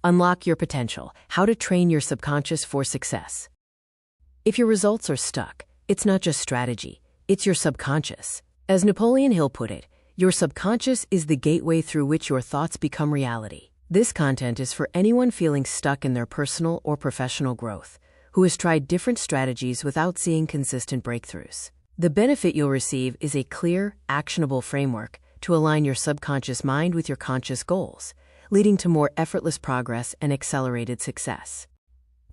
Unlock your potential, how to train your subconscious for success. If your results are stuck, it's not just strategy, it's your subconscious. As Napoleon Hill put it, your subconscious is the gateway through which your thoughts become reality. This content is for anyone feeling stuck in their personal or professional growth, who has tried different strategies without seeing consistent breakthroughs. The benefit you'll receive is a clear, actionable framework to align your subconscious mind with your conscious goals, leading to more effortless progress and accelerated success.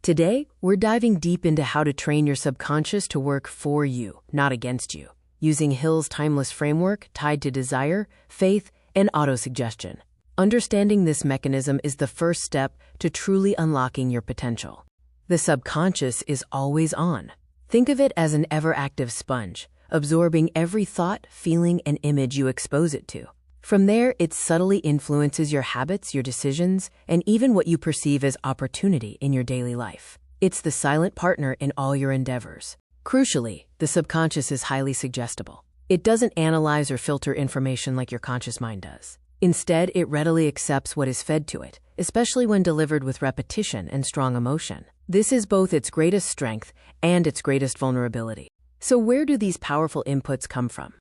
Today, we're diving deep into how to train your subconscious to work for you, not against you, using Hill's timeless framework tied to desire, faith, and autosuggestion. Understanding this mechanism is the first step to truly unlocking your potential. The subconscious is always on. Think of it as an ever-active sponge, absorbing every thought, feeling, and image you expose it to. From there, it subtly influences your habits, your decisions, and even what you perceive as opportunity in your daily life. It's the silent partner in all your endeavors. Crucially, the subconscious is highly suggestible. It doesn't analyze or filter information like your conscious mind does. Instead, it readily accepts what is fed to it, especially when delivered with repetition and strong emotion. This is both its greatest strength and its greatest vulnerability. So where do these powerful inputs come from?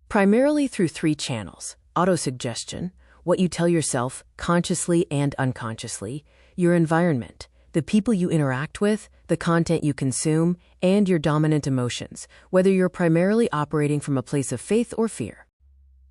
Primarily through three channels: autosuggestion, what you tell yourself consciously and unconsciously; your environment, the people you interact with, the content you consume, and your dominant emotions, whether you're primarily operating from a place of faith or fear.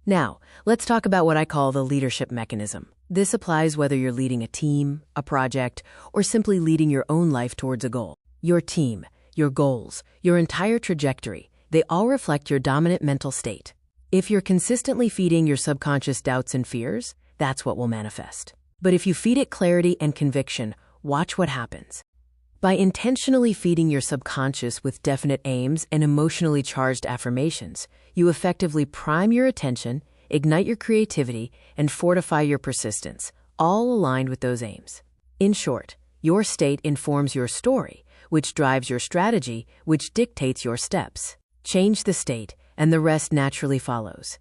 Now, let's talk about what I call the leadership mechanism. This applies whether you're leading a team, a project, or simply leading your own life towards a goal. Your team, your goals, your entire trajectory, they all reflect your dominant mental state. If you're consistently feeding your subconscious doubts and fears, that's what will manifest. But if you feed it clarity and conviction, watch what happens. By intentionally feeding your subconscious with definite aims and emotionally charged affirmations, you effectively prime your attention, ignite your creativity, and fortify your persistence, all aligned with those aims. In short, your state informs your story, which drives your strategy, which dictates your steps. Change the state, and the rest naturally follows.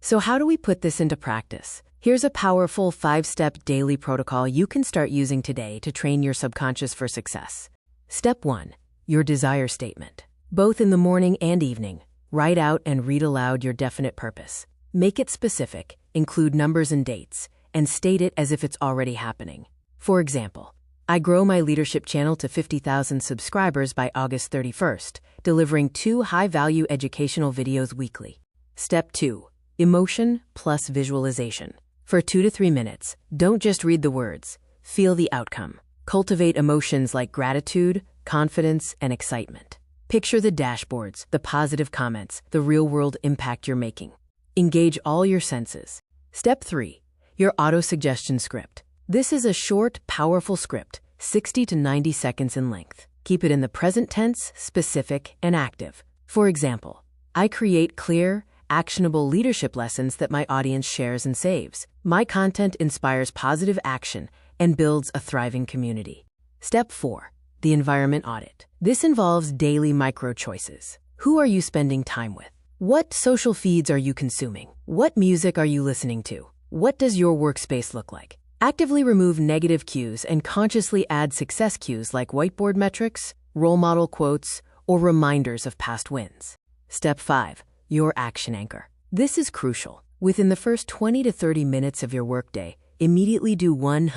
So how do we put this into practice? Here's a powerful 5-step daily protocol you can start using today to train your subconscious for success. Step 1. Your desire statement. Both in the morning and evening, write out and read aloud your definite purpose. Make it specific, include numbers and dates, and state it as if it's already happening. For example, I grow my leadership channel to 50,000 subscribers by August 31st, delivering 2 high-value educational videos weekly. Step 2. Emotion plus visualization. For 2 to 3 minutes, don't just read the words, feel the outcome. Cultivate emotions like gratitude, confidence, and excitement. Picture the dashboards, the positive comments, the real-world impact you're making. Engage all your senses. Step 3. Your auto-suggestion script. This is a short, powerful script, 60 to 90 seconds in length. Keep it in the present tense, specific, and active. For example, I create clear, actionable leadership lessons that my audience shares and saves. My content inspires positive action and builds a thriving community. Step 4. The environment audit. This involves daily micro-choices. Who are you spending time with? What social feeds are you consuming? What music are you listening to? What does your workspace look like? Actively remove negative cues and consciously add success cues like whiteboard metrics, role model quotes, or reminders of past wins. Step 5. Your action anchor. This is crucial. Within the first 20 to 30 minutes of your workday, immediately do one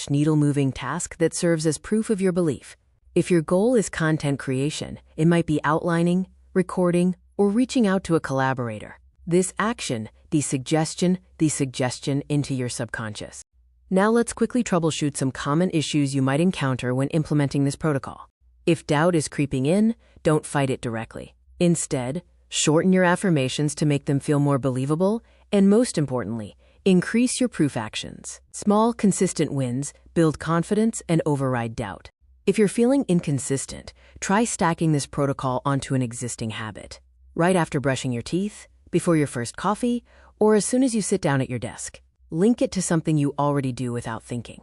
needle-moving task that serves as proof of your belief. If your goal is content creation, it might be outlining, recording, or reaching out to a collaborator. This action, the suggestion into your subconscious. Now let's quickly troubleshoot some common issues you might encounter when implementing this protocol. If doubt is creeping in, don't fight it directly. Instead, shorten your affirmations to make them feel more believable, and most importantly, increase your proof actions. Small, consistent wins build confidence and override doubt. If you're feeling inconsistent, try stacking this protocol onto an existing habit. Right after brushing your teeth, before your first coffee, or as soon as you sit down at your desk. Link it to something you already do without thinking.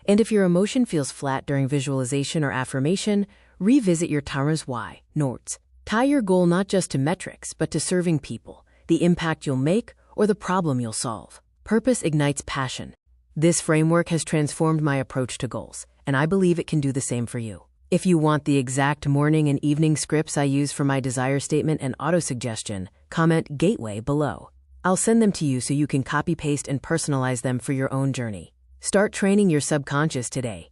And if your emotion feels flat during visualization or affirmation, revisit your Tara's Why notes. Tie your goal not just to metrics, but to serving people, the impact you'll make, or the problem you'll solve. Purpose ignites passion. This framework has transformed my approach to goals, and I believe it can do the same for you. If you want the exact morning and evening scripts I use for my desire statement and auto-suggestion, comment Gateway below. I'll send them to you so you can copy-paste and personalize them for your own journey. Start training your subconscious today.